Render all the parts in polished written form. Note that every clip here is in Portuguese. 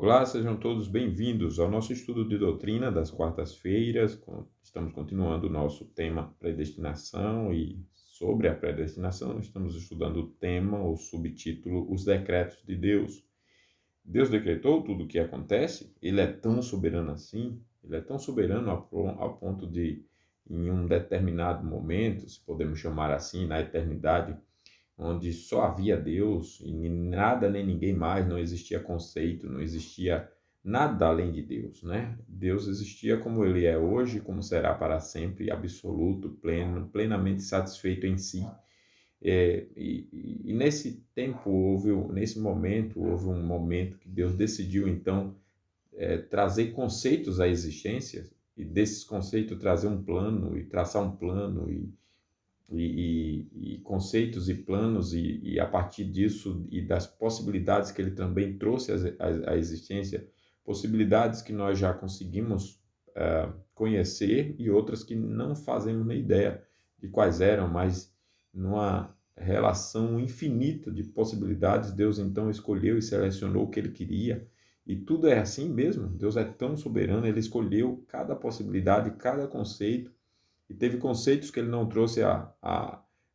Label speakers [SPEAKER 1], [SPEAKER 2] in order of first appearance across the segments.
[SPEAKER 1] Olá, sejam todos bem-vindos ao nosso estudo de doutrina das quartas-feiras. Estamos continuando o nosso tema predestinação e sobre a predestinação estamos estudando o tema, o subtítulo, os decretos de Deus. Deus decretou tudo o que acontece? Ele é tão soberano assim? Ele é tão soberano ao ponto de, em um determinado momento, se podemos chamar assim, na eternidade, onde só havia Deus e nada nem ninguém mais, não existia conceito, não existia nada além de Deus, né? Deus existia como ele é hoje, como será para sempre, absoluto, pleno, plenamente satisfeito em si. E nesse tempo nesse momento, houve um momento que Deus decidiu então trazer conceitos à existência e desses conceitos trazer um plano e traçar um plano e conceitos e planos, e a partir disso e das possibilidades que ele também trouxe à existência, possibilidades que nós já conseguimos conhecer e outras que não fazemos nem ideia de quais eram, mas numa relação infinita de possibilidades, Deus então escolheu e selecionou o que ele queria. E tudo é assim mesmo, Deus é tão soberano, ele escolheu cada possibilidade, cada conceito, e teve conceitos que ele não trouxe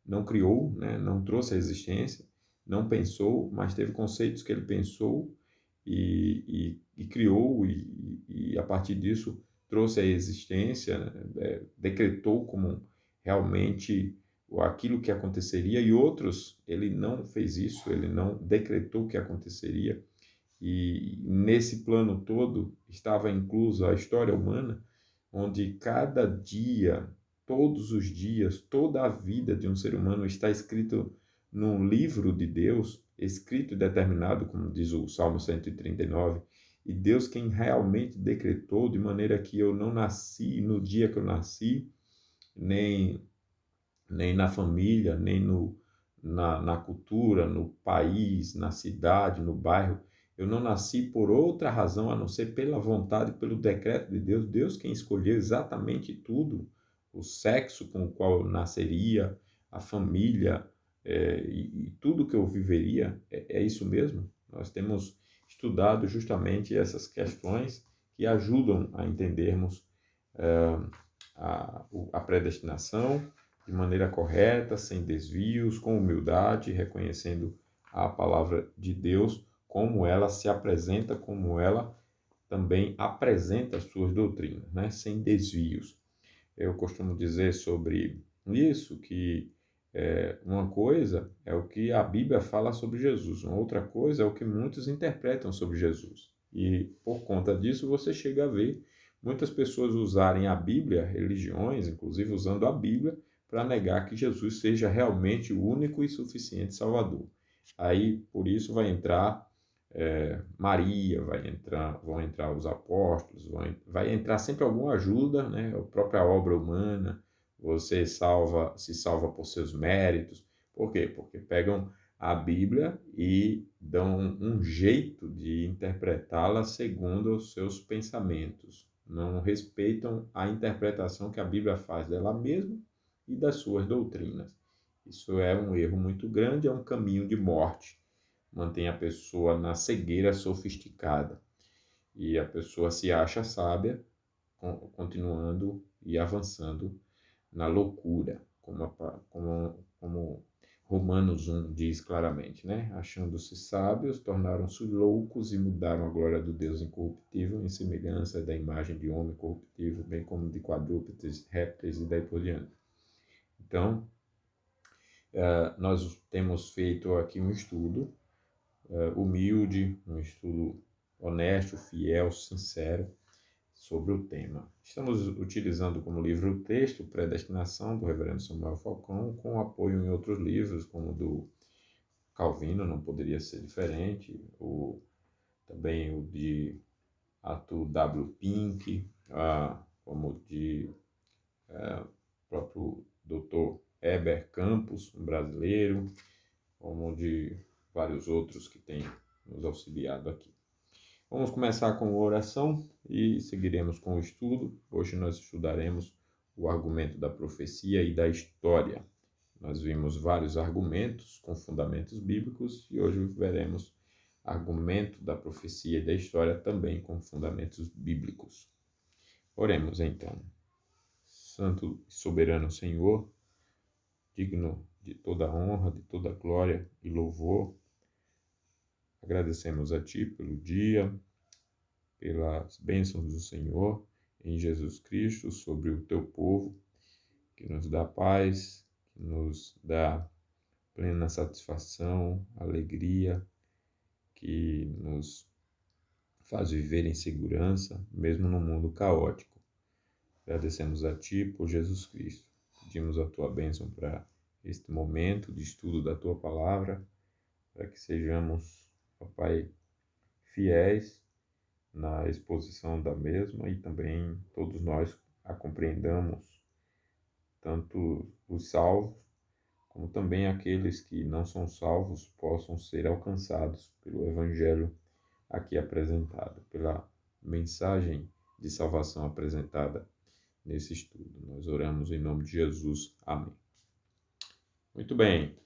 [SPEAKER 1] não criou, né? Não trouxe à existência, não pensou, mas teve conceitos que ele pensou e criou, e a partir disso trouxe à existência, né? Decretou como realmente aquilo que aconteceria, e outros ele não fez isso, ele não decretou que aconteceria. E nesse plano todo estava incluso a história humana, onde cada dia, todos os dias, toda a vida de um ser humano está escrito num livro de Deus, escrito e determinado, como diz o Salmo 139, e Deus quem realmente decretou, de maneira que eu não nasci no dia que eu nasci, nem, nem na família, nem na cultura, no país, na cidade, no bairro. Eu não nasci por outra razão a não ser pela vontade, pelo decreto de Deus. Deus quem escolheu exatamente tudo, o sexo com o qual eu nasceria, a família, e tudo que eu viveria. É isso mesmo. Nós temos estudado justamente essas questões que ajudam a entendermos a predestinação de maneira correta, sem desvios, com humildade, reconhecendo a palavra de Deus, como ela se apresenta, como ela também apresenta as suas doutrinas, né? Sem desvios. Eu costumo dizer sobre isso que uma coisa é o que a Bíblia fala sobre Jesus, uma outra coisa é o que muitos interpretam sobre Jesus. E por conta disso você chega a ver muitas pessoas usarem a Bíblia, religiões, inclusive usando a Bíblia, para negar que Jesus seja realmente o único e suficiente Salvador. Aí, por isso, vai entrar Maria, vão entrar os apóstolos, vai entrar sempre alguma ajuda, né? A própria obra humana, você se salva por seus méritos. Por quê? Porque pegam a Bíblia e dão um jeito de interpretá-la segundo os seus pensamentos. Não respeitam a interpretação que a Bíblia faz dela mesma e das suas doutrinas. Isso é um erro muito grande, é um caminho de morte. Mantém a pessoa na cegueira sofisticada. E a pessoa se acha sábia, continuando e avançando na loucura, como Romanos 1 diz claramente, né? Achando-se sábios, tornaram-se loucos e mudaram a glória do Deus incorruptível em semelhança da imagem de homem corruptível, bem como de quadrúpedes, répteis e daí por diante. Então, nós temos feito aqui um estudo humilde, um estudo honesto, fiel, sincero sobre o tema. Estamos utilizando como livro o texto Predestinação, do reverendo Samuel Falcão, com apoio em outros livros, como o do Calvino, não poderia ser diferente, também o de Arthur W. Pink, como o de próprio Dr. Heber Campos, um brasileiro, como o de vários outros que têm nos auxiliado aqui. Vamos começar com a oração e seguiremos com o estudo. Hoje nós estudaremos o argumento da profecia e da história. Nós vimos vários argumentos com fundamentos bíblicos e hoje veremos argumento da profecia e da história também com fundamentos bíblicos. Oremos então. Santo e soberano Senhor, digno de toda honra, de toda glória e louvor, agradecemos a Ti pelo dia, pelas bênçãos do Senhor em Jesus Cristo sobre o Teu povo, que nos dá paz, que nos dá plena satisfação, alegria, que nos faz viver em segurança, mesmo no mundo caótico. Agradecemos a Ti por Jesus Cristo. Pedimos a Tua bênção para este momento de estudo da Tua Palavra, para que sejamos, ó Pai, fiéis na exposição da mesma e também todos nós a compreendamos, tanto os salvos, como também aqueles que não são salvos possam ser alcançados pelo Evangelho aqui apresentado, pela mensagem de salvação apresentada nesse estudo. Nós oramos em nome de Jesus. Amém. Muito bem.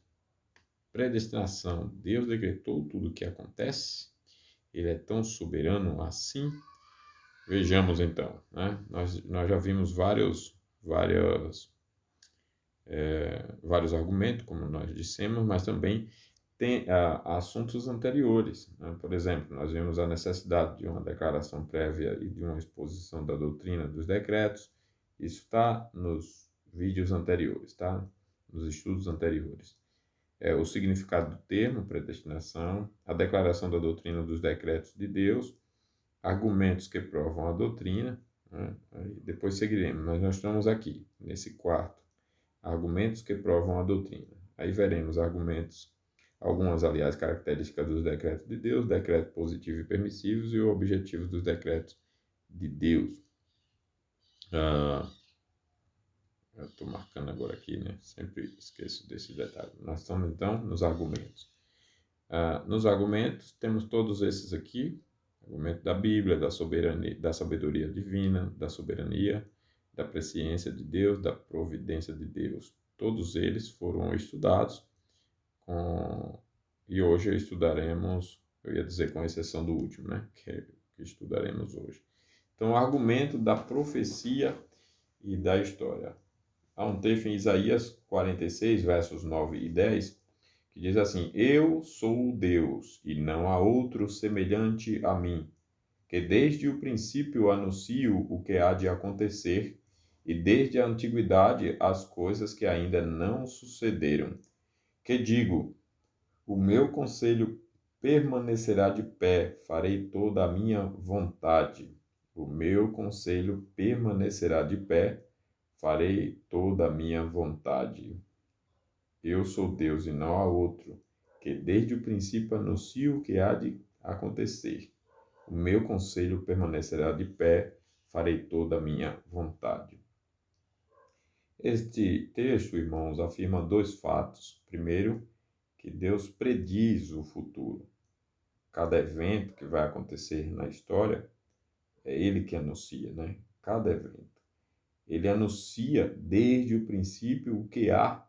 [SPEAKER 1] Predestinação. Deus decretou tudo o que acontece. Ele é tão soberano assim. Vejamos então, né? Nós já vimos vários argumentos, como nós dissemos, mas também tem assuntos anteriores, né? Por exemplo, nós vimos a necessidade de uma declaração prévia e de uma exposição da doutrina dos decretos. Isso está nos vídeos anteriores, tá? Nos estudos anteriores. O significado do termo predestinação, a declaração da doutrina dos decretos de Deus, argumentos que provam a doutrina, né? Aí depois seguiremos, mas nós estamos aqui, nesse quarto, argumentos que provam a doutrina. Aí veremos algumas, aliás, características dos decretos de Deus, decretos positivos e permissivos e o objetivo dos decretos de Deus. Eu estou marcando agora aqui, né? Sempre esqueço desse detalhe. Nós estamos, então, nos argumentos. Nos argumentos, temos todos esses aqui. Argumento da Bíblia, da soberania, da sabedoria divina, da soberania, da presciência de Deus, da providência de Deus. Todos eles foram estudados e hoje estudaremos, eu ia dizer com exceção do último, né? Que estudaremos hoje. Então, o argumento da profecia e da história. Há um texto em Isaías 46, versos 9 e 10, que diz assim: Eu sou Deus, e não há outro semelhante a mim, que desde o princípio anuncio o que há de acontecer, e desde a antiguidade as coisas que ainda não sucederam. Que digo, o meu conselho permanecerá de pé, farei toda a minha vontade. O meu conselho permanecerá de pé, farei toda a minha vontade. Eu sou Deus e não há outro, que desde o princípio anuncio o que há de acontecer. O meu conselho permanecerá de pé, farei toda a minha vontade. Este texto, irmãos, afirma dois fatos. Primeiro, que Deus prediz o futuro. Cada evento que vai acontecer na história, é Ele que anuncia, né? Cada evento. Ele anuncia desde o princípio o que há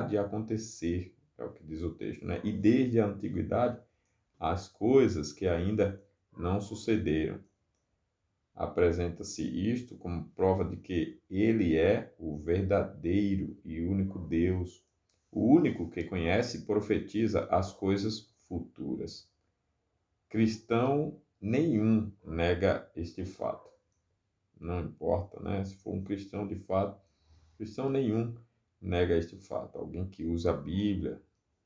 [SPEAKER 1] de acontecer, é o que diz o texto, né? E desde a antiguidade, as coisas que ainda não sucederam. Apresenta-se isto como prova de que Ele é o verdadeiro e único Deus, o único que conhece e profetiza as coisas futuras. Cristão nenhum nega este fato. Não importa, né? Se for um cristão de fato, cristão nenhum nega este fato. Alguém que usa a Bíblia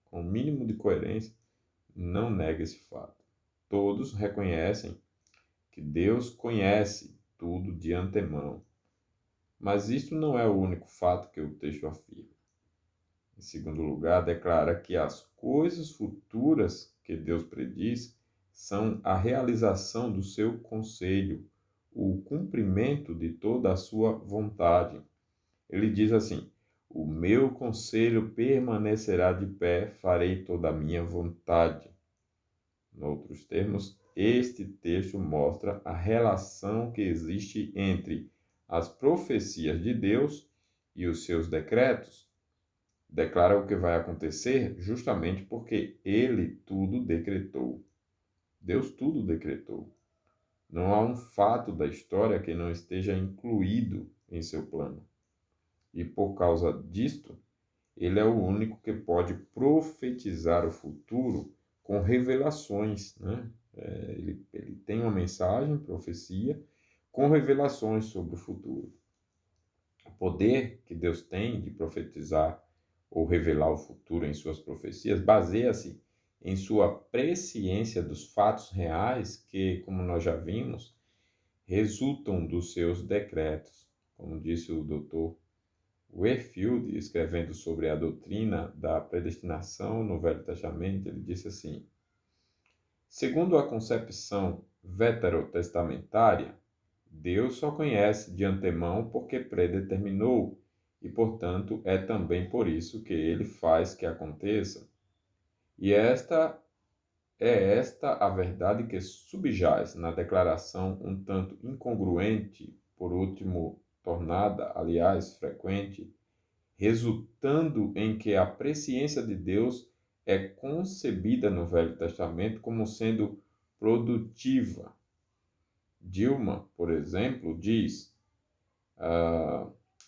[SPEAKER 1] com o mínimo de coerência não nega esse fato. Todos reconhecem que Deus conhece tudo de antemão. Mas isto não é o único fato que o texto afirma. Em segundo lugar, declara que as coisas futuras que Deus prediz são a realização do seu conselho, o cumprimento de toda a sua vontade. Ele diz assim: o meu conselho permanecerá de pé, farei toda a minha vontade. Em outros termos, este texto mostra a relação que existe entre as profecias de Deus e os seus decretos. Declara o que vai acontecer justamente porque ele tudo decretou. Deus tudo decretou. Não há um fato da história que não esteja incluído em seu plano. E por causa disto, ele é o único que pode profetizar o futuro com revelações, né? Ele tem uma mensagem, profecia, com revelações sobre o futuro. O poder que Deus tem de profetizar ou revelar o futuro em suas profecias baseia-se em sua presciência dos fatos reais que, como nós já vimos, resultam dos seus decretos. Como disse o Dr. Warfield, escrevendo sobre a doutrina da predestinação no Velho Testamento, ele disse assim: segundo a concepção veterotestamentária, Deus só conhece de antemão porque predeterminou, e, portanto, é também por isso que ele faz que aconteça. E esta a verdade que subjaz na declaração um tanto incongruente, por último tornada, aliás, frequente, resultando em que a presciência de Deus é concebida no Velho Testamento como sendo produtiva. Dilma, por exemplo, diz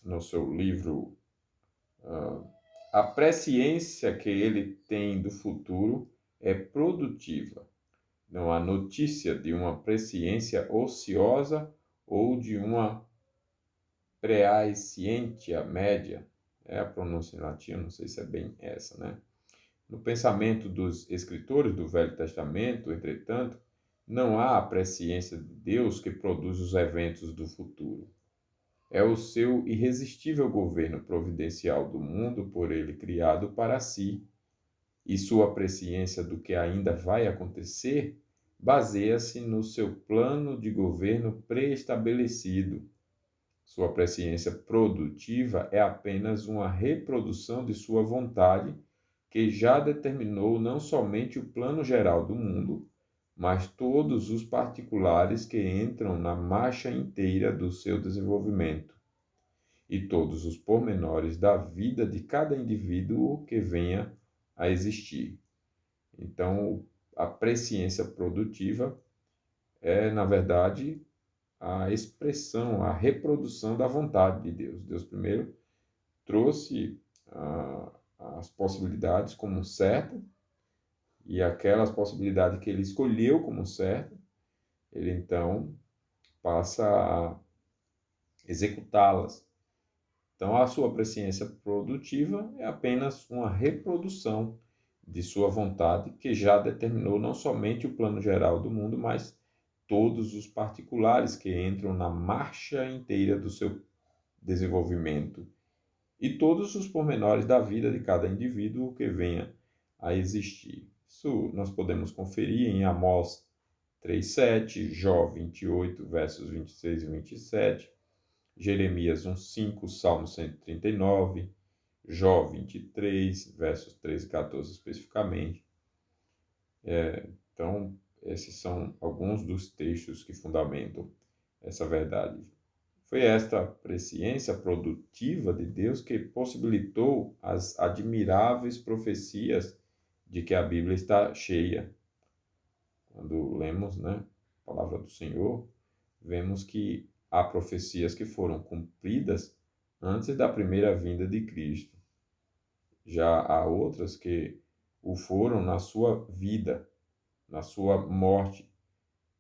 [SPEAKER 1] no seu livro a presciência que ele tem do futuro é produtiva. Não há notícia de uma presciência ociosa ou de uma praescientia média. É a pronúncia em latim, não sei se é bem essa, né? No pensamento dos escritores do Velho Testamento, entretanto, não há a presciência de Deus que produz os eventos do futuro. É o seu irresistível governo providencial do mundo por ele criado para si, e sua presciência do que ainda vai acontecer baseia-se no seu plano de governo pré-estabelecido. Sua presciência produtiva é apenas uma reprodução de sua vontade, que já determinou não somente o plano geral do mundo, mas todos os particulares que entram na marcha inteira do seu desenvolvimento, e todos os pormenores da vida de cada indivíduo que venha a existir. Então, a presciência produtiva é, na verdade, a expressão, a reprodução da vontade de Deus. Deus primeiro trouxe as possibilidades como certas, e aquelas possibilidades que ele escolheu como certas, ele então passa a executá-las. Então, a sua presciência produtiva é apenas uma reprodução de sua vontade, que já determinou não somente o plano geral do mundo, mas todos os particulares que entram na marcha inteira do seu desenvolvimento e todos os pormenores da vida de cada indivíduo que venha a existir. Isso nós podemos conferir em Amós 3:7, Jó 28, versos 26 e 27, Jeremias 1:5, Salmo 139, Jó 23, versos 13 e 14 especificamente. Então, esses são alguns dos textos que fundamentam essa verdade. Foi esta presciência produtiva de Deus que possibilitou as admiráveis profecias de que a Bíblia está cheia. Quando lemos, né, a palavra do Senhor, vemos que há profecias que foram cumpridas antes da primeira vinda de Cristo. Já há outras que o foram na sua vida, na sua morte,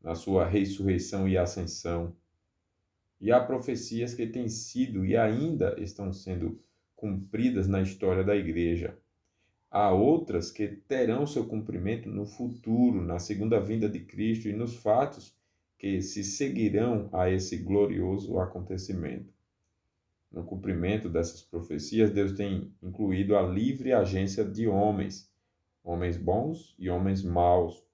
[SPEAKER 1] na sua ressurreição e ascensão. E há profecias que têm sido e ainda estão sendo cumpridas na história da igreja. Há outras que terão seu cumprimento no futuro, na segunda vinda de Cristo e nos fatos que se seguirão a esse glorioso acontecimento. No cumprimento dessas profecias, Deus tem incluído a livre agência de homens, homens bons e homens maus,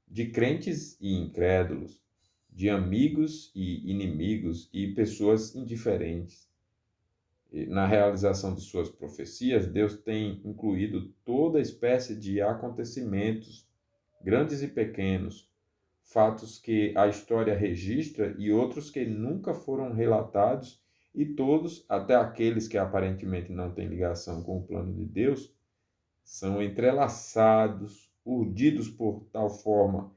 [SPEAKER 1] de crentes e incrédulos, de amigos e inimigos e pessoas indiferentes. E na realização de suas profecias, Deus tem incluído toda espécie de acontecimentos, grandes e pequenos, fatos que a história registra e outros que nunca foram relatados, e todos, até aqueles que aparentemente não têm ligação com o plano de Deus, são entrelaçados, urdidos por tal forma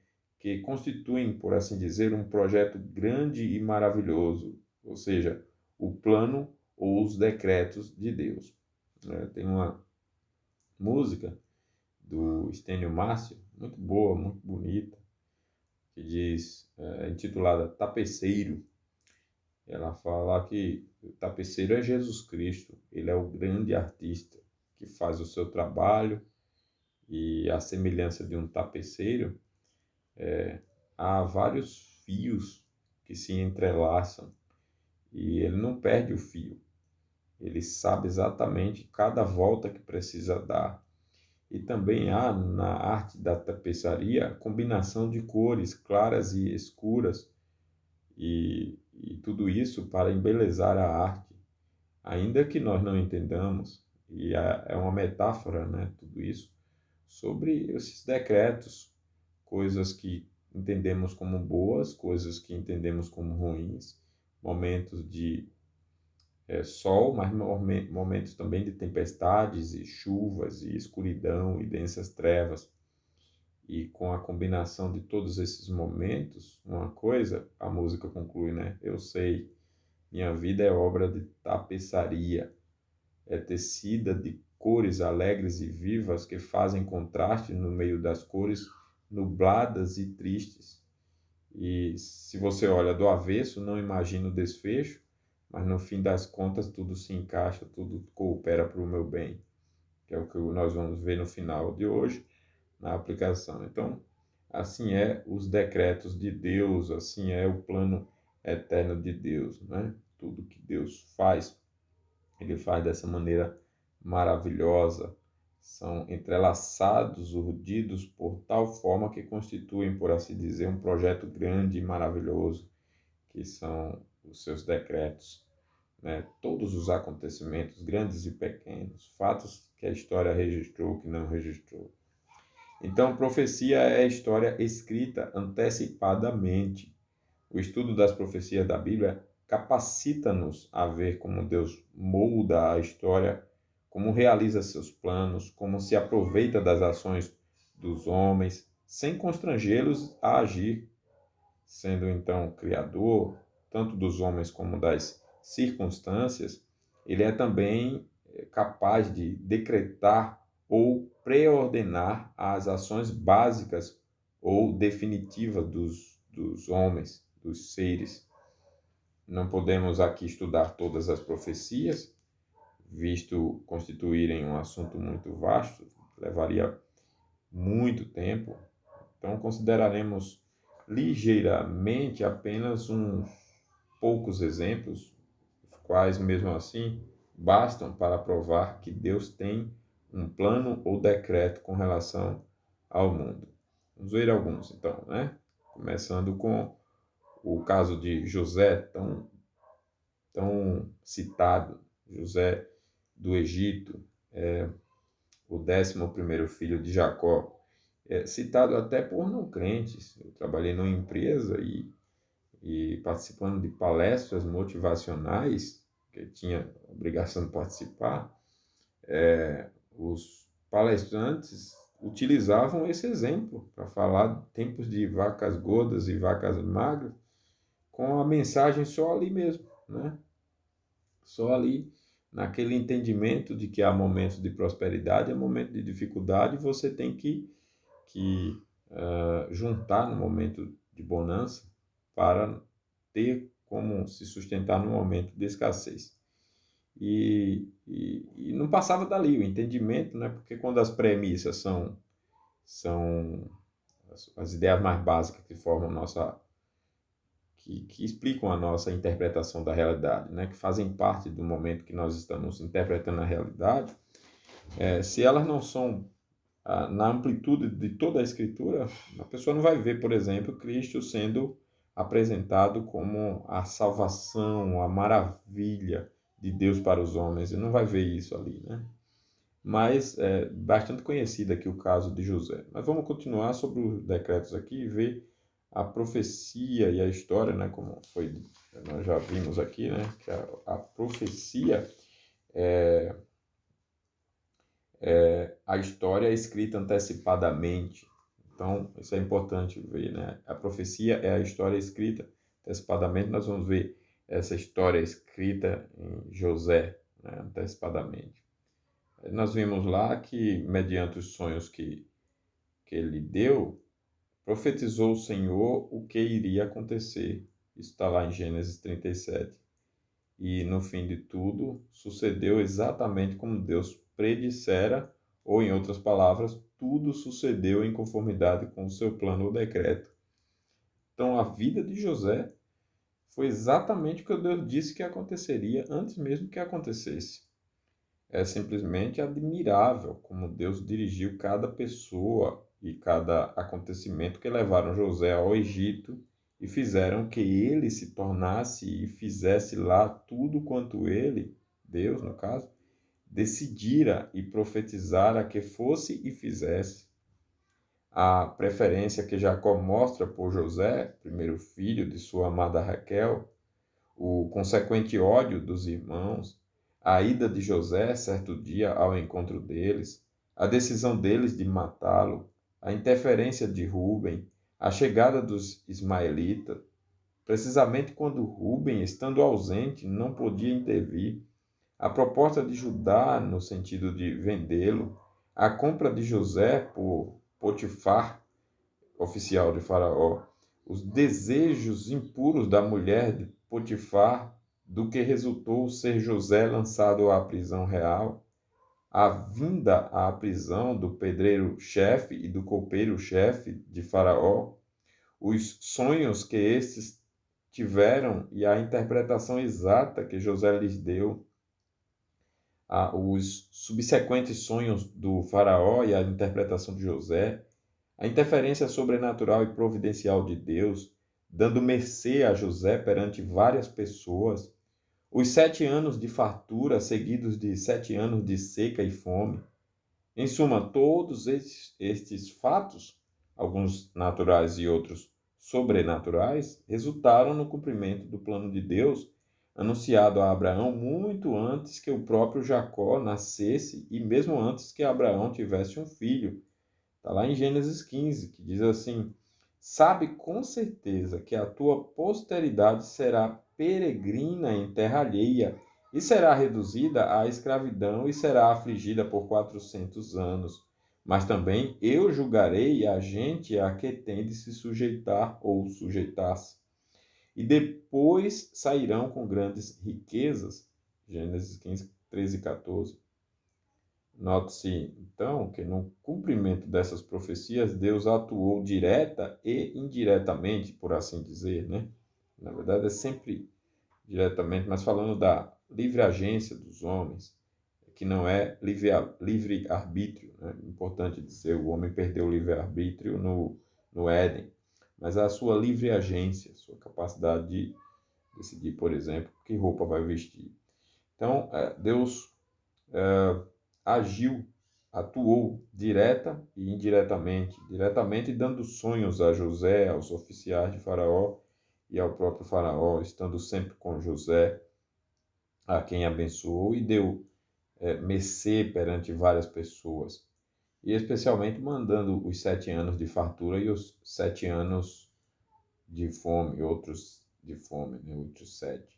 [SPEAKER 1] que constituem, por assim dizer, um projeto grande e maravilhoso, ou seja, o plano ou os decretos de Deus. Tem uma música do Estênio Márcio, muito boa, muito bonita, que diz, intitulada Tapeceiro. Ela fala que o tapeceiro é Jesus Cristo, ele é o grande artista que faz o seu trabalho, e a semelhança de um tapeceiro, há vários fios que se entrelaçam e ele não perde o fio, ele sabe exatamente cada volta que precisa dar. E também há na arte da tapeçaria combinação de cores claras e escuras, e tudo isso para embelezar a arte, ainda que nós não entendamos, e é uma metáfora, né, tudo isso, sobre esses decretos, coisas que entendemos como boas, coisas que entendemos como ruins, momentos de sol, mas momentos também de tempestades e chuvas e escuridão e densas trevas. E com a combinação de todos esses momentos, uma coisa, a música conclui, né? Eu sei, minha vida é obra de tapeçaria, é tecida de cores alegres e vivas que fazem contraste no meio das cores nubladas e tristes. E se você olha do avesso, não imagina o desfecho, mas no fim das contas tudo se encaixa, tudo coopera para o meu bem, que é o que nós vamos ver no final de hoje, na aplicação. Então, assim é os decretos de Deus, assim é o plano eterno de Deus, né? Tudo que Deus faz, ele faz dessa maneira maravilhosa, são entrelaçados, urdidos por tal forma que constituem, por assim dizer, um projeto grande e maravilhoso, que são os seus decretos, né? Todos os acontecimentos, grandes e pequenos, fatos que a história registrou, que não registrou. Então, profecia é a história escrita antecipadamente. O estudo das profecias da Bíblia capacita-nos a ver como Deus molda a história, como realiza seus planos, como se aproveita das ações dos homens, sem constrangê-los a agir, sendo então criador, tanto dos homens como das circunstâncias. Ele é também capaz de decretar ou preordenar as ações básicas ou definitivas dos homens, dos seres. Não podemos aqui estudar todas as profecias, visto constituírem um assunto muito vasto, levaria muito tempo. Então, consideraremos ligeiramente apenas uns poucos exemplos, os quais, mesmo assim, bastam para provar que Deus tem um plano ou decreto com relação ao mundo. Vamos ver alguns, então, né? Começando com o caso de José, tão citado, José do Egito, o 11º filho de Jacó, citado até por não crentes. Eu trabalhei numa empresa e participando de palestras motivacionais, que eu tinha a obrigação de participar, os palestrantes utilizavam esse exemplo para falar de tempos de vacas gordas e vacas magras, com a mensagem só ali mesmo, né? Só ali, naquele entendimento de que há momentos de prosperidade, há momentos de dificuldade, e você tem que juntar no momento de bonança para ter como se sustentar no momento de escassez. E não passava dali o entendimento, né? Porque quando as premissas são as ideias mais básicas que formam que explicam a nossa interpretação da realidade, né? Que fazem parte do momento que nós estamos interpretando a realidade, se elas não são na amplitude de toda a Escritura, a pessoa não vai ver, por exemplo, Cristo sendo apresentado como a salvação, a maravilha de Deus para os homens, e não vai ver isso ali, né? Mas é bastante conhecido aqui o caso de José. Mas vamos continuar sobre os decretos aqui e ver a profecia e a história, né? Como foi, nós já vimos aqui, né? Que a profecia a história é escrita antecipadamente. Então, isso é importante ver, né? A profecia é a história escrita. Antecipadamente, nós vamos ver essa história escrita em José, né? Antecipadamente. Nós vimos lá que, mediante os sonhos que ele deu, profetizou o Senhor o que iria acontecer. Isso está lá em Gênesis 37. E no fim de tudo, sucedeu exatamente como Deus predissera, ou em outras palavras, tudo sucedeu em conformidade com o seu plano ou decreto. Então, a vida de José foi exatamente o que Deus disse que aconteceria antes mesmo que acontecesse. É simplesmente admirável como Deus dirigiu cada pessoa e cada acontecimento que levaram José ao Egito e fizeram que ele se tornasse e fizesse lá tudo quanto ele, Deus no caso, decidira e profetizara que fosse e fizesse. A preferência que Jacó mostra por José, primeiro filho de sua amada Raquel, o consequente ódio dos irmãos, a ida de José certo dia ao encontro deles, a decisão deles de matá-lo, a interferência de Ruben, a chegada dos ismaelitas, precisamente quando Ruben, estando ausente, não podia intervir, a proposta de Judá no sentido de vendê-lo, a compra de José por Potifar, oficial de Faraó, os desejos impuros da mulher de Potifar, do que resultou ser José lançado à prisão real, a vinda à prisão do pedreiro-chefe e do copeiro-chefe de Faraó, os sonhos que estes tiveram e a interpretação exata que José lhes deu, os subsequentes sonhos do Faraó e a interpretação de José, a interferência sobrenatural e providencial de Deus, dando mercê a José perante várias pessoas, os 7 anos de fartura seguidos de 7 anos de seca e fome. Em suma, todos estes fatos, alguns naturais e outros sobrenaturais, resultaram no cumprimento do plano de Deus anunciado a Abraão muito antes que o próprio Jacó nascesse e mesmo antes que Abraão tivesse um filho. Está lá em Gênesis 15, que diz assim: sabe com certeza que a tua posteridade será peregrina em terra alheia e será reduzida à escravidão e será afligida por 400 anos. Mas também eu julgarei a gente a que tem de se sujeitar ou sujeitar-se. E depois sairão com grandes riquezas. Gênesis 15, 13 e 14. Note-se, então, que no cumprimento dessas profecias, Deus atuou direta e indiretamente, por assim dizer, né? Na verdade, é sempre diretamente, mas falando da livre agência dos homens, que não é livre-arbítrio, né? Importante dizer, o homem perdeu o livre-arbítrio no Éden, mas a sua livre agência, sua capacidade de decidir, por exemplo, que roupa vai vestir. Então, Deus agiu, atuou direta e indiretamente, diretamente dando sonhos a José, aos oficiais de Faraó e ao próprio Faraó, estando sempre com José, a quem abençoou e deu mercê perante várias pessoas, e especialmente mandando os 7 anos de fartura e os 7 anos de fome, outros de fome, né, outros 7.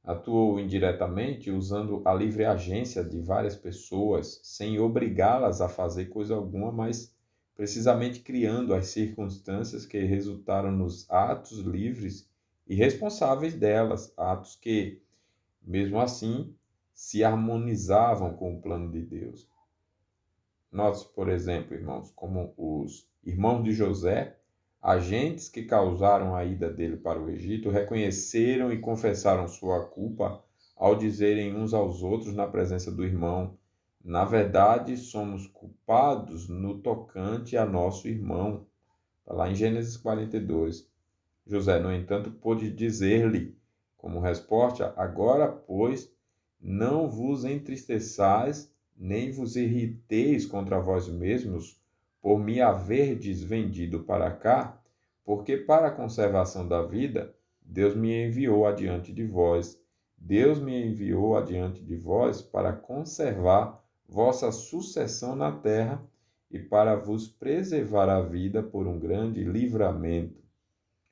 [SPEAKER 1] Atuou indiretamente usando a livre agência de várias pessoas, sem obrigá-las a fazer coisa alguma, mas precisamente criando as circunstâncias que resultaram nos atos livres e responsáveis delas, atos que, mesmo assim, se harmonizavam com o plano de Deus. Note, por exemplo, irmãos, como os irmãos de José, agentes que causaram a ida dele para o Egito, reconheceram e confessaram sua culpa ao dizerem uns aos outros na presença do irmão: na verdade, somos culpados no tocante a nosso irmão. Está lá em Gênesis 42. José, no entanto, pôde dizer-lhe, como resposta: agora, pois, não vos entristeçais, nem vos irriteis contra vós mesmos, por me haverdes vendido para cá, porque para a conservação da vida, Deus me enviou adiante de vós. Deus me enviou adiante de vós para conservar vossa sucessão na terra e para vos preservar a vida por um grande livramento.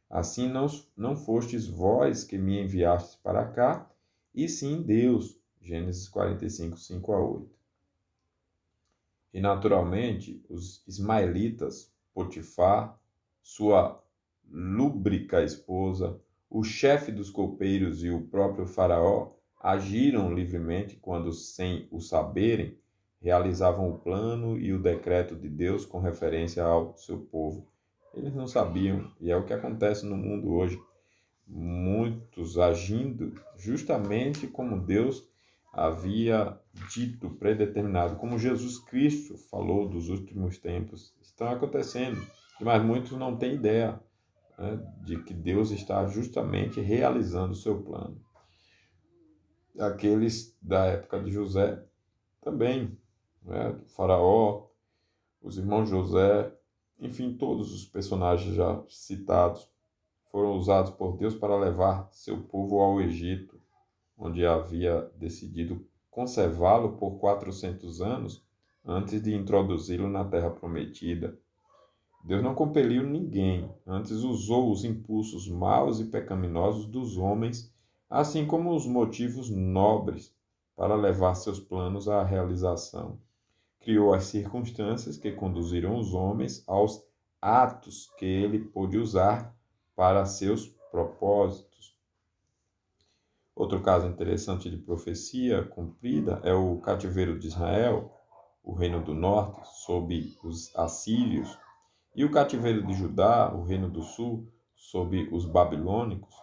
[SPEAKER 1] Assim não fostes vós que me enviastes para cá, e sim Deus. Gênesis 45, 5 a 8. E naturalmente, os ismaelitas, Potifar, sua lúbrica esposa, o chefe dos copeiros e o próprio Faraó agiram livremente quando, sem o saberem, realizavam o plano e o decreto de Deus com referência ao seu povo. Eles não sabiam, e é o que acontece no mundo hoje. Muitos agindo justamente como Deus havia dito, predeterminado, como Jesus Cristo falou dos últimos tempos, estão acontecendo, mas muitos não têm ideia, né, de que Deus está justamente realizando o seu plano. Aqueles da época de José também, né, do Faraó, os irmãos José, enfim, todos os personagens já citados foram usados por Deus para levar seu povo ao Egito, onde havia decidido conservá-lo por 400 anos antes de introduzi-lo na terra prometida. Deus não compeliu ninguém, antes usou os impulsos maus e pecaminosos dos homens, assim como os motivos nobres, para levar seus planos à realização. Criou as circunstâncias que conduziram os homens aos atos que ele pôde usar para seus propósitos. Outro caso interessante de profecia cumprida é o cativeiro de Israel, o reino do norte, sob os assírios, e o cativeiro de Judá, o reino do sul, sob os babilônicos.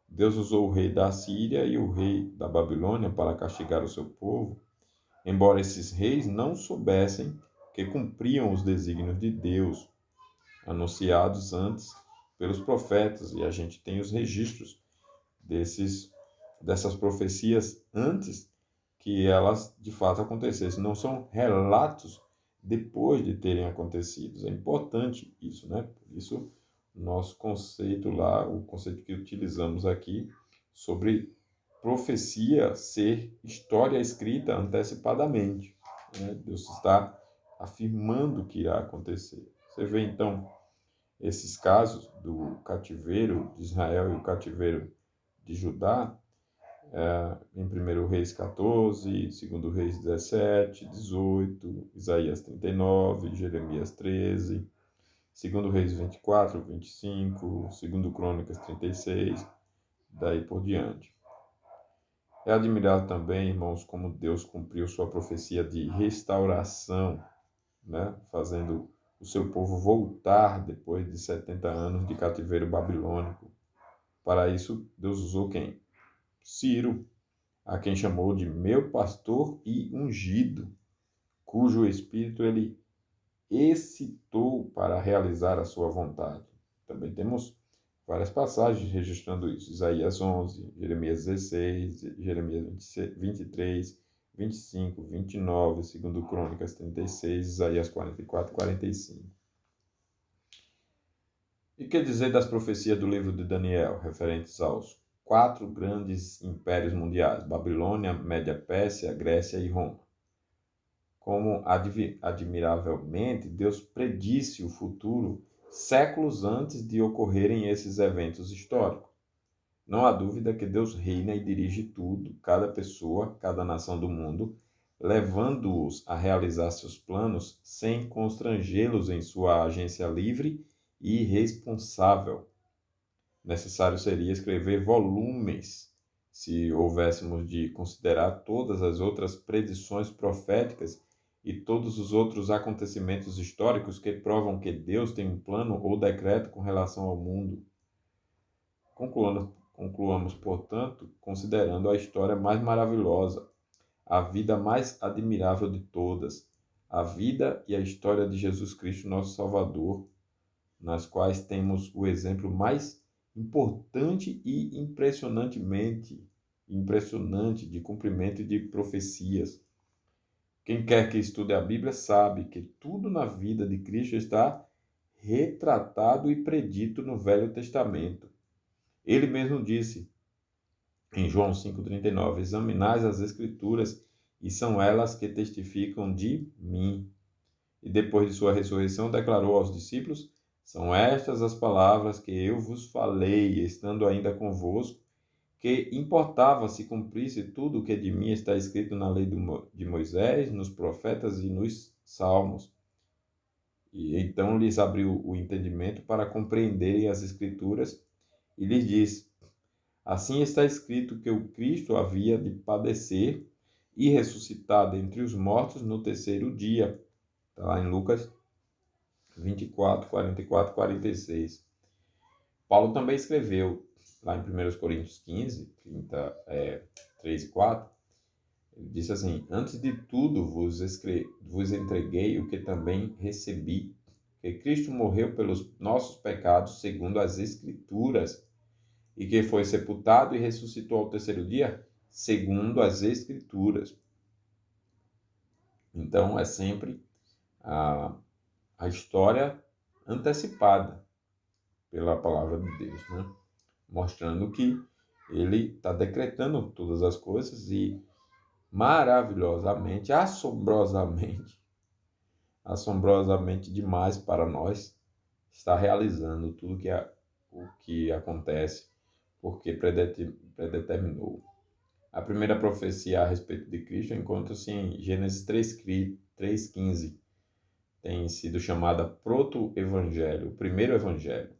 [SPEAKER 1] Deus usou o rei da Síria e o rei da Babilônia para castigar o seu povo, embora esses reis não soubessem que cumpriam os desígnios de Deus, anunciados antes pelos profetas, e a gente tem os registros dessas profecias antes que elas de fato acontecessem. Não são relatos depois de terem acontecido. É importante isso, né? Por isso, nosso conceito lá, o conceito que utilizamos aqui sobre profecia ser história escrita antecipadamente, né? Deus está afirmando que irá acontecer. Você vê então esses casos do cativeiro de Israel e o cativeiro de Judá, em 1 Reis 14, 2 Reis 17, 18, Isaías 39, Jeremias 13, 2 Reis 24, 25, 2 Crônicas 36, daí por diante. É admirável também, irmãos, como Deus cumpriu sua profecia de restauração, né, fazendo o seu povo voltar depois de 70 anos de cativeiro babilônico. Para isso, Deus usou quem? Ciro, a quem chamou de meu pastor e ungido, cujo espírito ele excitou para realizar a sua vontade. Também temos várias passagens registrando isso. Isaías 11, Jeremias 16, Jeremias 23, 25, 29, 2 Crônicas 36, Isaías 44, 45. E que dizer das profecias do livro de Daniel, referentes aos 4 grandes impérios mundiais, Babilônia, Média-Pérsia, Grécia e Roma? Como admiravelmente Deus predisse o futuro séculos antes de ocorrerem esses eventos históricos. Não há dúvida que Deus reina e dirige tudo, cada pessoa, cada nação do mundo, levando-os a realizar seus planos sem constrangê-los em sua agência livre e responsável. Necessário seria escrever volumes se houvéssemos de considerar todas as outras predições proféticas e todos os outros acontecimentos históricos que provam que Deus tem um plano ou decreto com relação ao mundo. Concluamos, portanto, considerando a história mais maravilhosa, a vida mais admirável de todas, a vida e a história de Jesus Cristo, nosso Salvador, nas quais temos o exemplo mais importante e impressionante de cumprimento de profecias. Quem quer que estude a Bíblia sabe que tudo na vida de Cristo está retratado e predito no Velho Testamento. Ele mesmo disse em João 5,39: examinais as Escrituras, e são elas que testificam de mim. e depois de sua ressurreição declarou aos discípulos: São estas as palavras que eu vos falei, estando ainda convosco, que importava se cumprisse tudo o que de mim está escrito na lei de Moisés, nos profetas e nos salmos. E então lhes abriu o entendimento para compreenderem as Escrituras e lhes disse: Assim está escrito que o Cristo havia de padecer e ressuscitar dentre os mortos no terceiro dia. Está lá em Lucas 24, 44, 46. Paulo também escreveu lá em 1 Coríntios 15, 3 e 4, ele disse assim: Antes de tudo vos entreguei o que também recebi, que Cristo morreu pelos nossos pecados segundo as Escrituras, e que foi sepultado e ressuscitou ao terceiro dia segundo as Escrituras. Então é sempre a história antecipada pela palavra de Deus, né? Mostrando que ele está decretando todas as coisas e maravilhosamente, assombrosamente demais para nós, está realizando tudo o que acontece, porque predeterminou. A primeira profecia a respeito de Cristo encontra-se em Gênesis 3,15. Tem sido chamada proto-evangelho, o primeiro evangelho.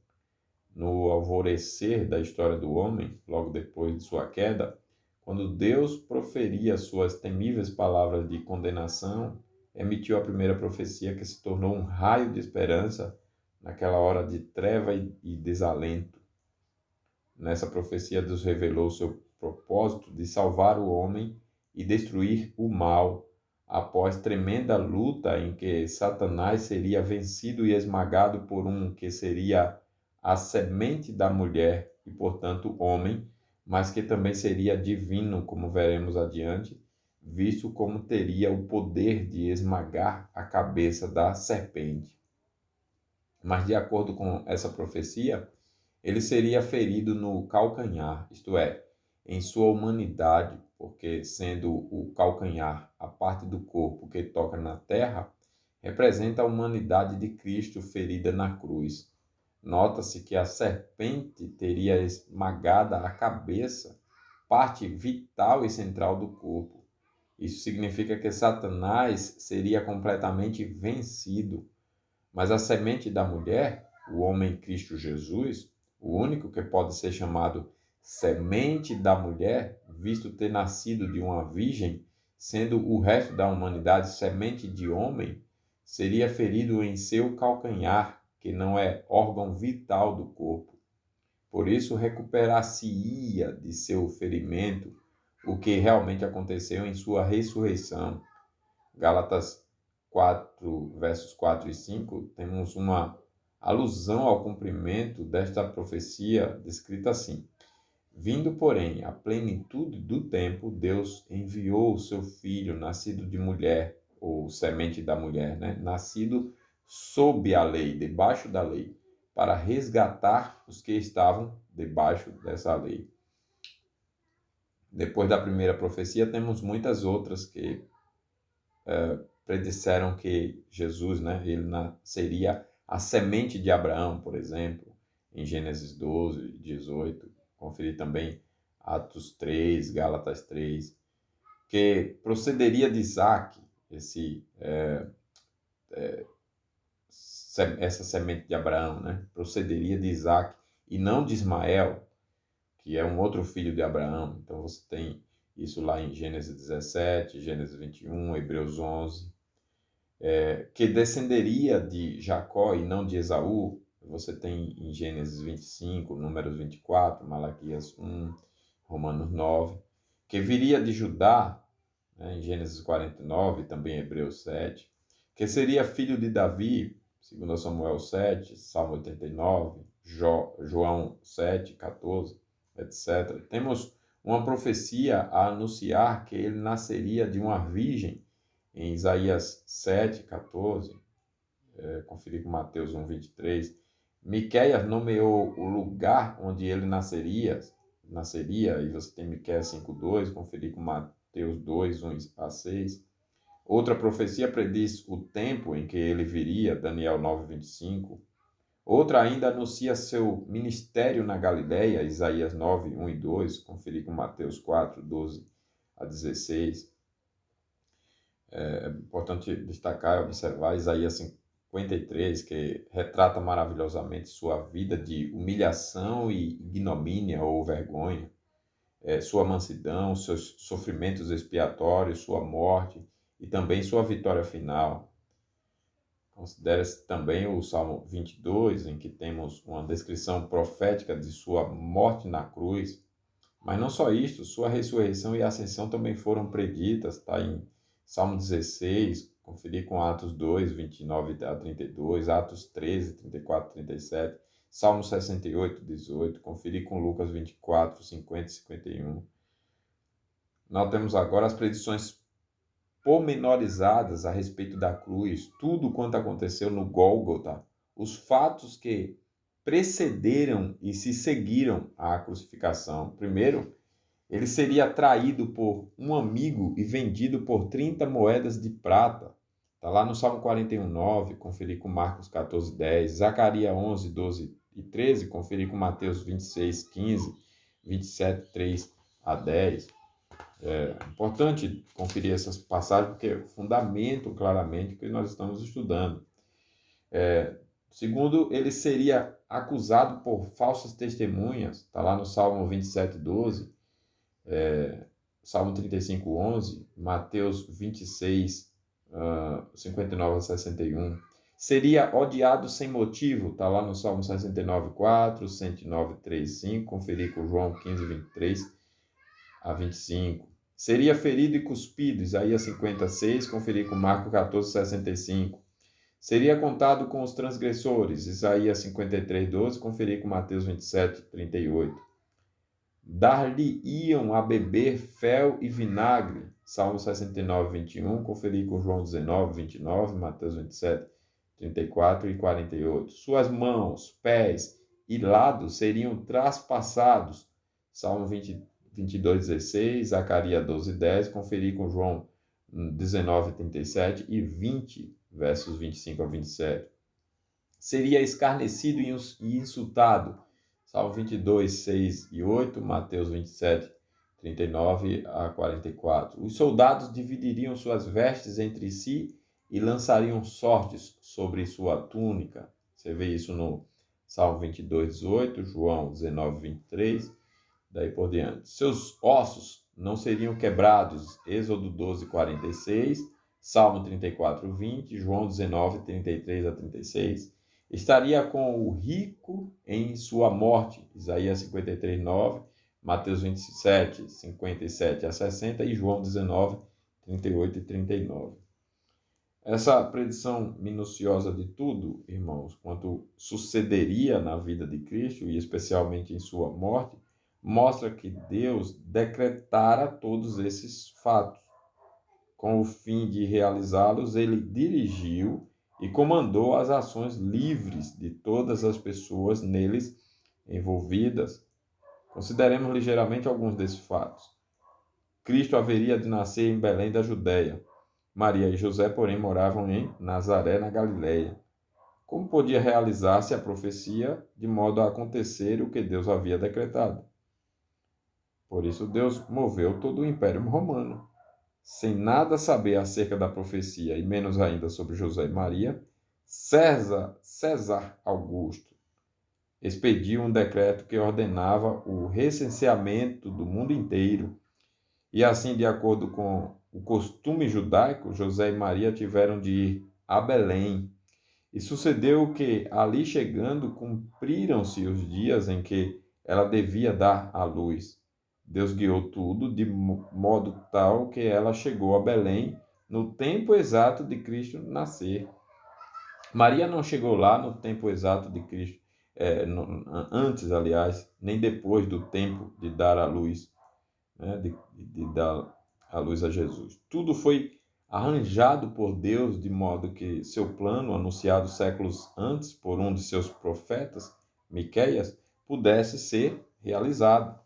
[SPEAKER 1] No alvorecer da história do homem, logo depois de sua queda, quando Deus proferia suas temíveis palavras de condenação, emitiu a primeira profecia que se tornou um raio de esperança naquela hora de treva e desalento. Nessa profecia, Deus revelou seu propósito de salvar o homem e destruir o mal, após tremenda luta em que Satanás seria vencido e esmagado por um que seria a semente da mulher e, portanto, homem, mas que também seria divino, como veremos adiante, visto como teria o poder de esmagar a cabeça da serpente. Mas, de acordo com essa profecia, ele seria ferido no calcanhar, isto é, em sua humanidade, porque sendo o calcanhar a parte do corpo que toca na terra, representa a humanidade de Cristo ferida na cruz. Nota-se que a serpente teria esmagado a cabeça, parte vital e central do corpo. Isso significa que Satanás seria completamente vencido. Mas a semente da mulher, o homem Cristo Jesus, o único que pode ser chamado semente da mulher, visto ter nascido de uma virgem, sendo o resto da humanidade semente de homem, seria ferido em seu calcanhar, que não é órgão vital do corpo. Por isso, recuperar-se-ia de seu ferimento o que realmente aconteceu em sua ressurreição. Gálatas 4, versos 4 e 5, temos uma alusão ao cumprimento desta profecia descrita assim: Vindo, porém, à plenitude do tempo, Deus enviou o seu filho, nascido de mulher, ou semente da mulher, né? Nascido sob a lei, debaixo da lei, para resgatar os que estavam debaixo dessa lei. Depois da primeira profecia, temos muitas outras que predisseram que Jesus, né, ele seria a semente de Abraão, por exemplo, em Gênesis 12, 18. Conferir também Atos 3, Gálatas 3, que procederia de Isaac, essa semente de Abraão, né? Procederia de Isaac e não de Ismael, que é um outro filho de Abraão. Então você tem isso lá em Gênesis 17, Gênesis 21, Hebreus 11. Que descenderia de Jacó e não de Esaú, você tem em Gênesis 25, Números 24, Malaquias 1, Romanos 9, que viria de Judá, né, em Gênesis 49, também Hebreus 7, que seria filho de Davi, 2 Samuel 7, Salmo 89, João 7, 14, etc. Temos uma profecia a anunciar que ele nasceria de uma virgem, em Isaías 7, 14, conferir com Mateus 1, 23, Miqueias nomeou o lugar onde ele nasceria, e você tem Miqueias 5, 2, conferir com Mateus 2, 1 a 6. Outra profecia prediz o tempo em que ele viria, Daniel 9:25. Outra ainda anuncia seu ministério na Galileia, Isaías 9:1 e 2, conferir com Mateus 4:12 a 16. É importante destacar e observar Isaías 53, que retrata maravilhosamente sua vida de humilhação e ignomínia ou vergonha, sua mansidão, seus sofrimentos expiatórios, sua morte e também sua vitória final. Considera-se também o Salmo 22, em que temos uma descrição profética de sua morte na cruz. Mas não só isto, sua ressurreição e ascensão também foram preditas, está em Salmo 16, conferir com Atos 2:29 a 32, Atos 13:34 a 37, Salmo 68:18, conferir com Lucas 24:50 e 51. Nós temos agora as predições pormenorizadas a respeito da cruz, tudo quanto aconteceu no Gólgota, os fatos que precederam e se seguiram à crucificação. Primeiro, ele seria traído por um amigo e vendido por 30 moedas de prata. Está lá no Salmo 41:9, conferir com Marcos 14:10, Zacarias 11:12 e 13, conferir com Mateus 26:15, 27:3 a 10. É importante conferir essas passagens porque fundamentam claramente o que nós estamos estudando. Segundo, ele seria acusado por falsas testemunhas, está lá no Salmo 27:12, Salmo 35:11, Mateus 26, 59 a 61. Seria odiado sem motivo, está lá no Salmo 69:4, 109:3-5, conferir com João 15:23 a 25. Seria ferido e cuspido, Isaías 56, conferir com Marcos 14:65. Seria contado com os transgressores, Isaías 53:12, conferir com Mateus 27:38. Dar-lhe-iam a beber fel e vinagre, Salmo 69:21, conferir com João 19:29, Mateus 27:34 e 48. Suas mãos, pés e lados seriam traspassados, Salmo 22:16, Zacarias 12:10, conferir com João 19:37 e 20, versos 25 a 27. Seria escarnecido e insultado, Salmo 22:6 e 8, Mateus 27:39 a 44. Os soldados dividiriam suas vestes entre si e lançariam sortes sobre sua túnica. Você vê isso no Salmo 22:18, João 19:23, daí por diante. Seus ossos não seriam quebrados, Êxodo 12:46, Salmo 34:20, João 19:33 a 36. Estaria com o rico em sua morte, Isaías 53:9, Mateus 27:57 a 60 e João 19:38 e 39. Essa predição minuciosa de tudo, irmãos, quanto sucederia na vida de Cristo e especialmente em sua morte, mostra que Deus decretara todos esses fatos. Com o fim de realizá-los, ele dirigiu e comandou as ações livres de todas as pessoas neles envolvidas. Consideremos ligeiramente alguns desses fatos. Cristo haveria de nascer em Belém da Judéia. Maria e José, porém, moravam em Nazaré, na Galileia. Como podia realizar-se a profecia de modo a acontecer o que Deus havia decretado? Por isso, Deus moveu todo o Império Romano. Sem nada saber acerca da profecia, e menos ainda sobre José e Maria, César Augusto expediu um decreto que ordenava o recenseamento do mundo inteiro. E assim, de acordo com o costume judaico, José e Maria tiveram de ir a Belém. E sucedeu que, ali chegando, cumpriram-se os dias em que ela devia dar à luz. Deus guiou tudo de modo tal que ela chegou a Belém no tempo exato de Cristo nascer. Maria não chegou lá no tempo exato de Cristo, antes, aliás, nem depois do tempo de dar à luz, né, de dar à luz a Jesus. Tudo foi arranjado por Deus de modo que seu plano, anunciado séculos antes por um de seus profetas, Miqueias, pudesse ser realizado.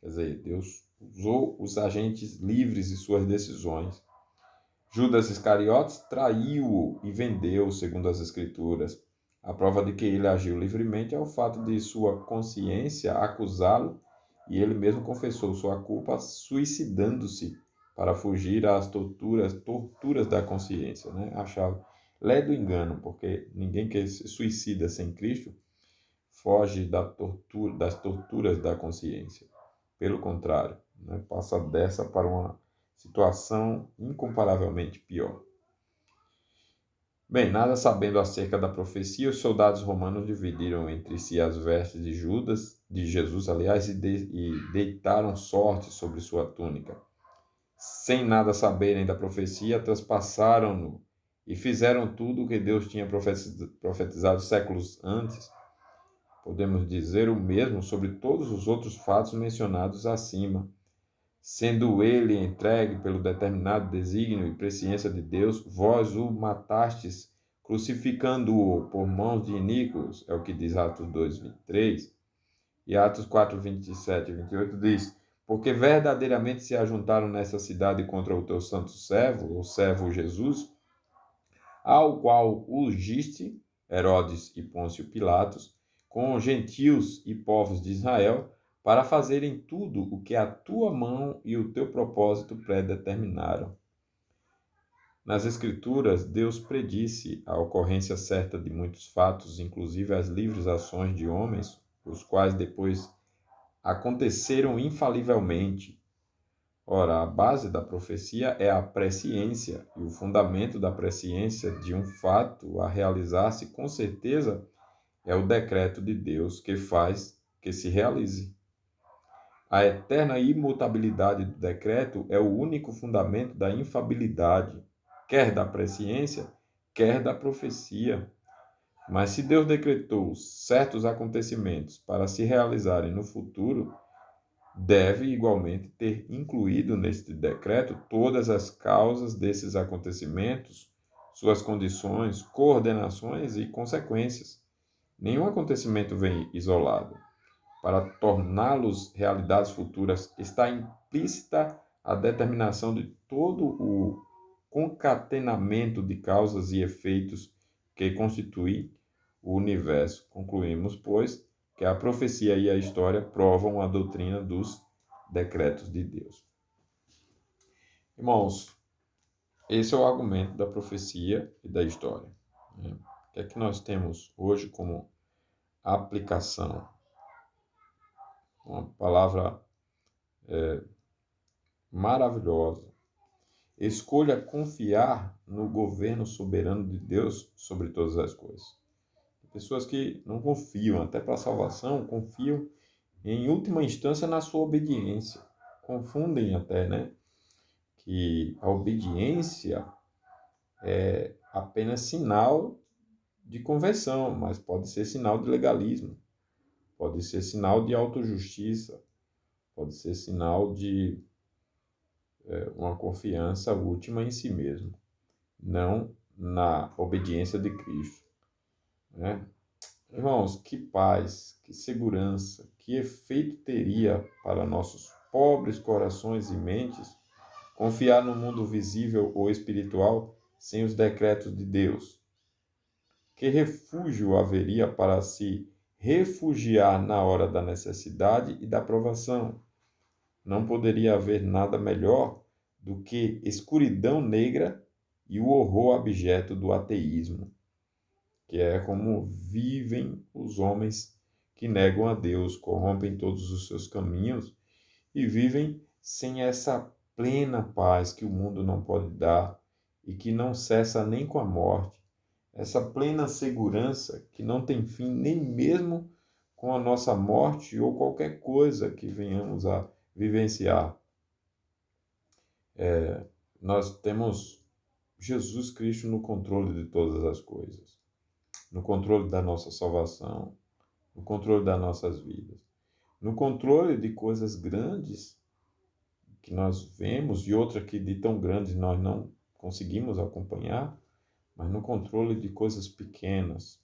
[SPEAKER 1] Quer dizer, Deus usou os agentes livres e suas decisões. Judas Iscariotes traiu-o e vendeu, segundo as Escrituras. A prova de que ele agiu livremente é o fato de sua consciência acusá-lo e ele mesmo confessou sua culpa, suicidando-se para fugir às torturas da consciência, né? Achava, lé do engano, porque ninguém que se suicida sem Cristo foge das torturas da consciência. Pelo contrário, né? Passa dessa para uma situação incomparavelmente pior. Bem, nada sabendo acerca da profecia, os soldados romanos dividiram entre si as vestes de Jesus, aliás, e deitaram sorte sobre sua túnica. Sem nada saberem da profecia, traspassaram-no e fizeram tudo o que Deus tinha profetizado séculos antes. Podemos dizer o mesmo sobre todos os outros fatos mencionados acima. Sendo ele entregue pelo determinado desígnio e presciência de Deus, vós o matastes, crucificando-o por mãos de iníquos, é o que diz Atos 2, 23. E Atos 4, 27 e 28 diz, porque verdadeiramente se ajuntaram nessa cidade contra o teu santo servo, o servo Jesus, ao qual ungiste Herodes e Pôncio Pilatos, com gentios e povos de Israel, para fazerem tudo o que a tua mão e o teu propósito predeterminaram. Nas Escrituras, Deus predisse a ocorrência certa de muitos fatos, inclusive as livres ações de homens, os quais depois aconteceram infalivelmente. Ora, a base da profecia é a presciência, e o fundamento da presciência de um fato a realizar-se com certeza é o decreto de Deus que faz que se realize. A eterna imutabilidade do decreto é o único fundamento da infabilidade, quer da presciência, quer da profecia. Mas se Deus decretou certos acontecimentos para se realizarem no futuro, deve igualmente ter incluído neste decreto todas as causas desses acontecimentos, suas condições, coordenações e consequências. Nenhum acontecimento vem isolado. Para torná-los realidades futuras, está implícita a determinação de todo o concatenamento de causas e efeitos que constitui o universo. Concluímos, pois, que a profecia e a história provam a doutrina dos decretos de Deus. Irmãos, esse é o argumento da profecia e da história, né? O que é que nós temos hoje como aplicação? Uma palavra maravilhosa. Escolha confiar no governo soberano de Deus sobre todas as coisas. Pessoas que não confiam, até para a salvação, confiam em última instância na sua obediência. Confundem até, né? Que a obediência é apenas sinal de conversão, mas pode ser sinal de legalismo, pode ser sinal de autojustiça, pode ser sinal de uma confiança última em si mesmo, não na obediência de Cristo, né? Irmãos, que paz, que segurança, que efeito teria para nossos pobres corações e mentes confiar no mundo visível ou espiritual sem os decretos de Deus? Que refúgio haveria para se refugiar na hora da necessidade e da provação? Não poderia haver nada melhor do que escuridão negra e o horror abjeto do ateísmo, que é como vivem os homens que negam a Deus, corrompem todos os seus caminhos e vivem sem essa plena paz que o mundo não pode dar e que não cessa nem com a morte, essa plena segurança que não tem fim nem mesmo com a nossa morte ou qualquer coisa que venhamos a vivenciar. Nós temos Jesus Cristo no controle de todas as coisas, no controle da nossa salvação, no controle das nossas vidas, no controle de coisas grandes que nós vemos e outras que de tão grandes nós não conseguimos acompanhar, mas no controle de coisas pequenas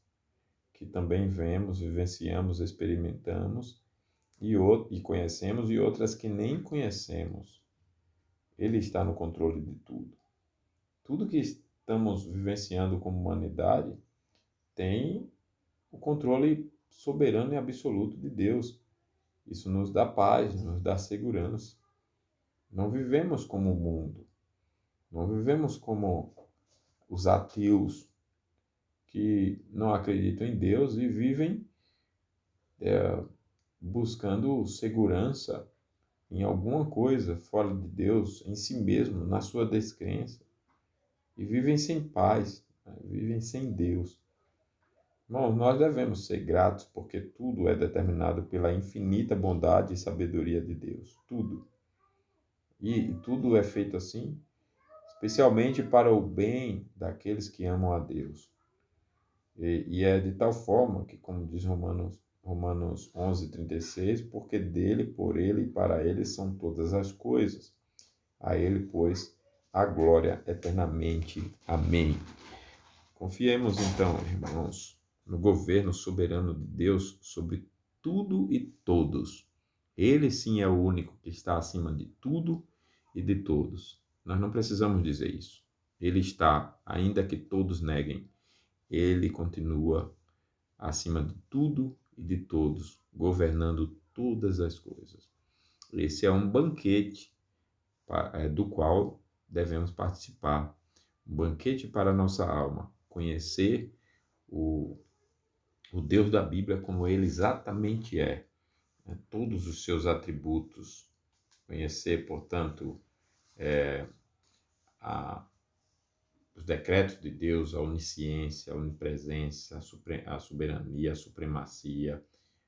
[SPEAKER 1] que também vemos, vivenciamos, experimentamos e conhecemos e outras que nem conhecemos. Ele está no controle de tudo. Tudo que estamos vivenciando como humanidade tem o controle soberano e absoluto de Deus. Isso nos dá paz, nos dá segurança. Não vivemos como o mundo, não vivemos como os ateus que não acreditam em Deus e vivem buscando segurança em alguma coisa fora de Deus, em si mesmo, na sua descrença, e vivem sem paz, né? Vivem sem Deus. Irmãos, nós devemos ser gratos porque tudo é determinado pela infinita bondade e sabedoria de Deus. Tudo. E tudo é feito assim, especialmente para o bem daqueles que amam a Deus. E é de tal forma que, como diz Romanos 11:36, porque dele, por ele e para ele são todas as coisas. A ele, pois, a glória eternamente. Amém. Confiemos então, irmãos, no governo soberano de Deus sobre tudo e todos. Ele sim é o único que está acima de tudo e de todos. Nós não precisamos dizer isso. Ele está, ainda que todos neguem, ele continua acima de tudo e de todos, governando todas as coisas. Esse é um banquete do qual devemos participar. Um banquete para a nossa alma. Conhecer o, o Deus da Bíblia como ele exatamente é, né? Todos os seus atributos. Conhecer, portanto, a, os decretos de Deus, a onisciência, a onipresença, a soberania, a supremacia,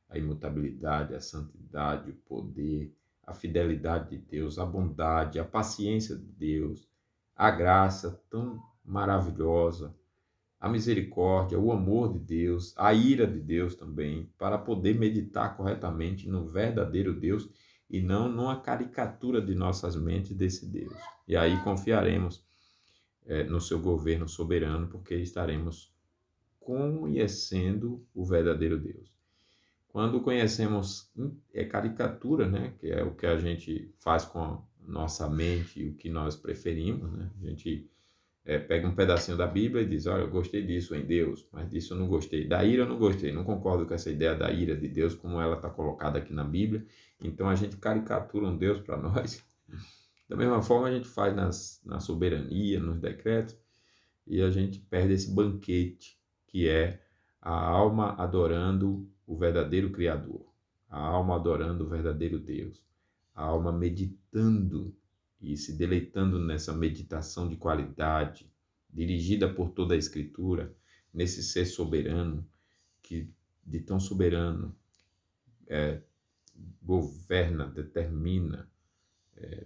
[SPEAKER 1] a imutabilidade, a santidade, o poder, a fidelidade de Deus, a bondade, a paciência de Deus, a graça tão maravilhosa, a misericórdia, o amor de Deus, a ira de Deus também, para poder meditar corretamente no verdadeiro Deus e não numa caricatura de nossas mentes desse Deus. E aí confiaremos no seu governo soberano, porque estaremos conhecendo o verdadeiro Deus. Quando conhecemos caricatura, né, que é o que a gente faz com a nossa mente e o que nós preferimos, né, a gente pega um pedacinho da Bíblia e diz, olha, eu gostei disso em Deus, mas disso eu não gostei. Da ira eu não gostei, não concordo com essa ideia da ira de Deus, como ela está colocada aqui na Bíblia. Então a gente caricatura um Deus para nós. Da mesma forma a gente faz na soberania, nos decretos, e a gente perde esse banquete, que é a alma adorando o verdadeiro Criador, a alma adorando o verdadeiro Deus, a alma meditando e se deleitando nessa meditação de qualidade, dirigida por toda a Escritura, nesse ser soberano, que de tão soberano governa, determina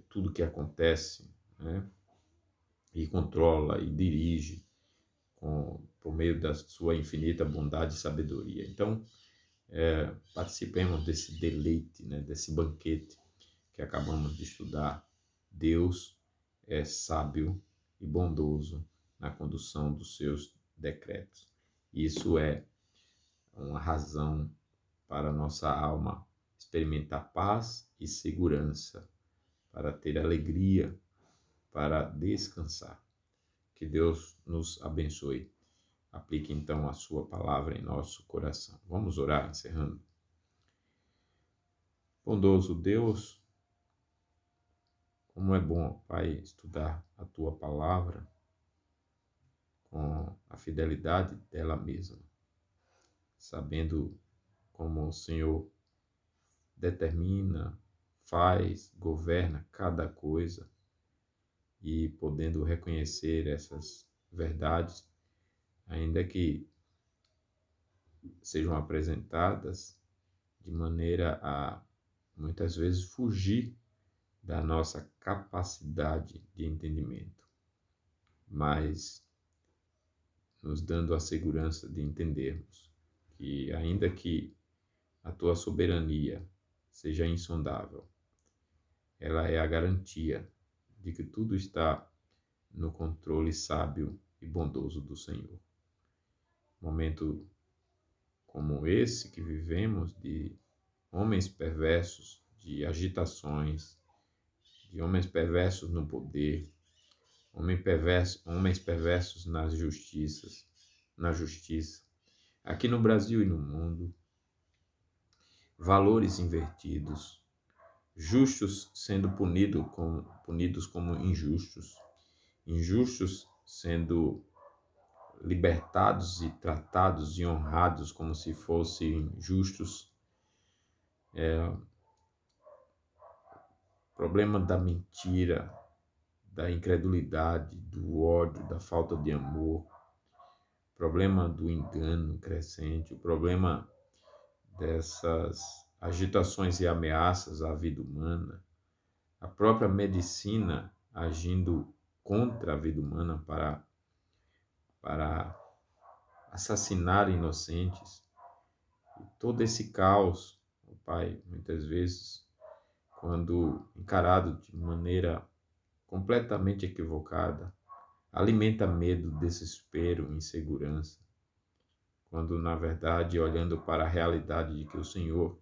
[SPEAKER 1] tudo que acontece, né? E controla e dirige por meio da sua infinita bondade e sabedoria. Então, participemos desse deleite, né? Desse banquete que acabamos de estudar. Deus é sábio e bondoso na condução dos seus decretos. Isso é uma razão para a nossa alma experimentar paz e segurança, para ter alegria, para descansar. Que Deus nos abençoe. Aplique então a sua palavra em nosso coração. Vamos orar, encerrando. Bondoso Deus, como é bom, Pai, estudar a tua palavra com a fidelidade dela mesma, sabendo como o Senhor determina, faz, governa cada coisa e podendo reconhecer essas verdades, ainda que sejam apresentadas de maneira a muitas vezes fugir da nossa capacidade de entendimento, mas nos dando a segurança de entendermos que, ainda que a tua soberania seja insondável, ela é a garantia de que tudo está no controle sábio e bondoso do Senhor. Momento como esse que vivemos, de homens perversos, de agitações, de homens perversos no poder, homens perversos na justiça, aqui no Brasil e no mundo, valores invertidos, justos sendo punidos como injustos, injustos sendo libertados e tratados e honrados como se fossem justos. Problema da mentira, da incredulidade, do ódio, da falta de amor, problema do engano crescente, o problema dessas agitações e ameaças à vida humana, a própria medicina agindo contra a vida humana para assassinar inocentes. E todo esse caos, o Pai, muitas vezes, quando encarado de maneira completamente equivocada, alimenta medo, desespero, insegurança, quando na verdade, olhando para a realidade de que o Senhor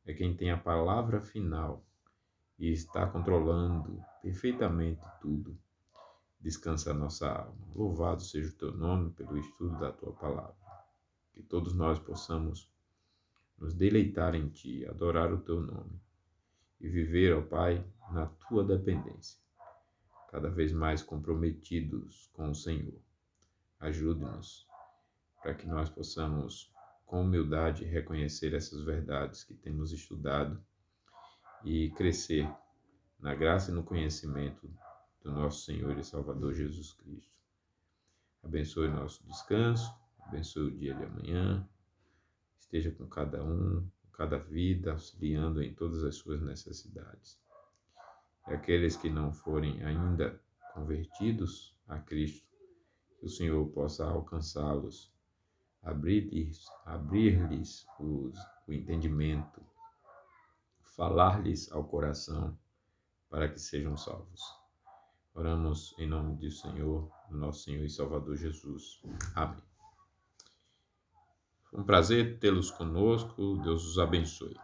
[SPEAKER 1] é quem tem a palavra final e está controlando perfeitamente tudo, descansa a nossa alma. Louvado seja o teu nome pelo estudo da tua palavra. Que todos nós possamos nos deleitar em ti, adorar o teu nome e viver, ó Pai, na tua dependência, cada vez mais comprometidos com o Senhor. Ajude-nos para que nós possamos, com humildade, reconhecer essas verdades que temos estudado e crescer na graça e no conhecimento do nosso Senhor e Salvador Jesus Cristo. Abençoe nosso descanso, abençoe o dia de amanhã, esteja com cada um, com cada vida, auxiliando em todas as suas necessidades. E aqueles que não forem ainda convertidos a Cristo, que o Senhor possa alcançá-los, abrir-lhes o entendimento, falar-lhes ao coração, para que sejam salvos. Oramos em nome do Senhor, do nosso Senhor e Salvador Jesus. Amém. Foi um prazer tê-los conosco. Deus os abençoe.